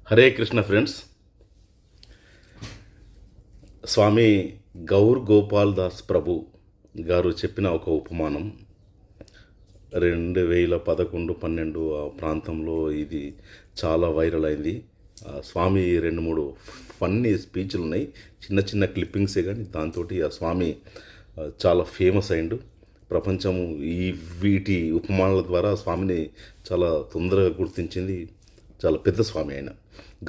Hare Krishna friends. స్వామి గౌర్ గోపాల్ దాస్ ప్రభు గారు చెప్పిన ఒక ఉపమానం 2011-12 ఆ ప్రాంతంలో ఇది చాలా వైరల్ అయింది. స్వామి 2-3 ఫన్నీ స్పీచ్లు ఉన్నాయి, చిన్న చిన్న క్లిప్పింగ్సే, కానీ దాంతో ఆ స్వామి చాలా ఫేమస్ అయిండు. ప్రపంచం వీటి ఉపమానాల ద్వారా స్వామిని చాలా తొందరగా గుర్తించింది. చాలా పెద్ద స్వామి ఆయన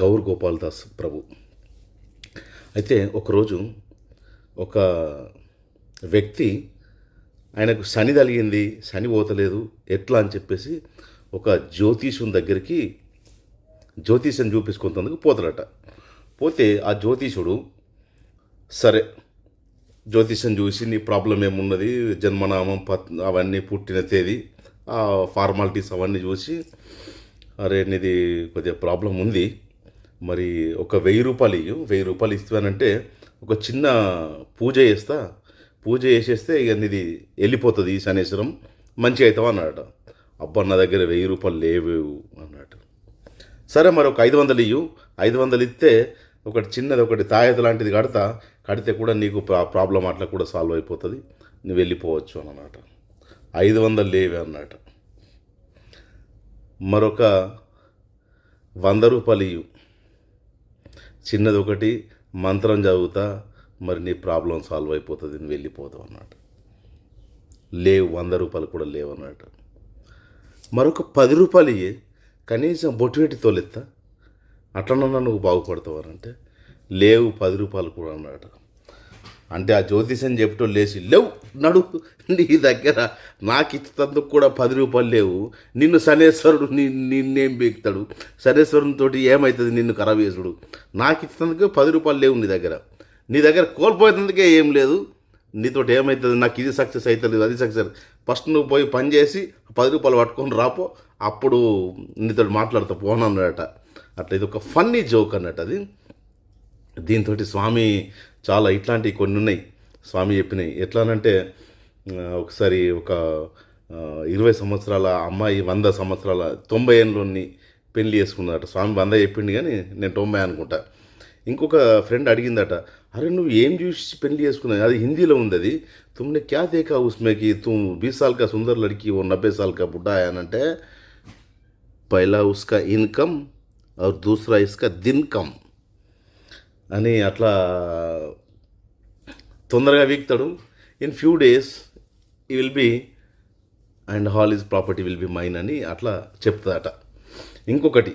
గౌర్ గోపాల్ దాస్ ప్రభు. అయితే ఒకరోజు ఒక వ్యక్తి, ఆయనకు శని తగిలింది, శని పోతలేదు, ఎట్లా అని చెప్పేసి ఒక జ్యోతిషుని దగ్గరికి జ్యోతిషం చూపించుకుంటందుకు పోతాడట. పోతే ఆ జ్యోతిషుడు, సరే జ్యోతిషం చూసి నీ ప్రాబ్లం ఏమున్నది, జన్మనామం, అవన్నీ, పుట్టిన తేదీ, ఆ ఫార్మాలిటీస్ అవన్నీ చూసి, అరే నీది కొద్దిగా ప్రాబ్లం ఉంది, మరి ఒక 1000 రూపాయలు ఇవ్వు, 1000 రూపాయలు ఇస్తానంటే ఒక చిన్న పూజ చేస్తా, పూజ చేసేస్తే ఇక నీది వెళ్ళిపోతుంది, ఈ శనేశ్వరం మంచిగా అవుతావు అన్నాడట. అబ్బా నా దగ్గర 1000 రూపాయలు లేవు అన్నట్టు. సరే మరి ఒక 500 ఇవ్వు, 500 ఇస్తే ఒకటి చిన్నది, ఒకటి తాయెత్తు లాంటిది కడితే కూడా నీకు ప్రాబ్లం అట్లా కూడా సాల్వ్ అయిపోతుంది, నువ్వు వెళ్ళిపోవచ్చు అని అన్నమాట. 500 లేవే అన్నట్టు. మరొక 100 రూపాయలు ఇవ్వు, చిన్నది ఒకటి మంత్రం చదువుతా, మరి నీ ప్రాబ్లం సాల్వ్ అయిపోతుంది, నువ్వు వెళ్ళిపోతావు అన్నట్టు. లేవు, 100 రూపాయలు కూడా లేవు అన్నట్టు. మరొక 10 రూపాయలు ఇయ్యి, కనీసం బొట్టు పెట్టి తోలెత్తా, అట్లనన్నా నువ్వు బాగుపడతావు అని అంటే, లేవు 10 రూపాయలు కూడా అన్నట్టు. అంటే ఆ జ్యోతిషం చెప్పటం లేచి, లేవు నడు, నీ దగ్గర నాకు ఇచ్చేందుకు కూడా 10 రూపాయలు లేవు, నిన్ను శనేశ్వరుడు నిన్నేం బీక్తాడు, శనేశ్వరునితో ఏమవుతుంది, నిన్ను కరవేసుడు, నాకు ఇచ్చేందుకు 10 రూపాయలు లేవు నీ దగ్గర కోల్పోయేందుకే ఏం లేదు, నీతో ఏమవుతుంది, నాకు ఇది సక్సెస్ అవుతుంది, అది సక్సెస్. ఫస్ట్ నువ్వు పోయి పని చేసి 10 రూపాయలు పట్టుకొని రాపో, అప్పుడు నీతో మాట్లాడుతూ పోనన్నట. అట్లా ఇది ఒక ఫన్నీ జోక్ అన్నట్టు అది. దీంతో స్వామి చాలా ఇట్లాంటివి కొన్ని ఉన్నాయి స్వామి చెప్పినాయి. ఎట్లానంటే ఒకసారి ఒక 20 సంవత్సరాల అమ్మాయి 100 సంవత్సరాల 90 ఏళ్ళని పెళ్లి చేసుకున్నదట. స్వామి 100 చెప్పింది కానీ నేను 90 అనుకుంటా. ఇంకొక ఫ్రెండ్ అడిగిందట, అరే నువ్వు ఏం చూసి పెళ్లి చేసుకున్నావు, అది హిందీలో ఉంది, అది తుమ్నే క్యా దేఖా ఉస్మేకి, తుమ్ 20 साल का सुंदर लड़की वो 90 साल का बुढ़ा है అంటే, పైలా ఉస్కా ఇన్కమ్ और दूसरा इसका दिन कम అని అట్లా తొందరగా వీక్తాడు. In few days he will be and all his property will be mine అని అట్లా చెప్తాడట. ఇంకొకటి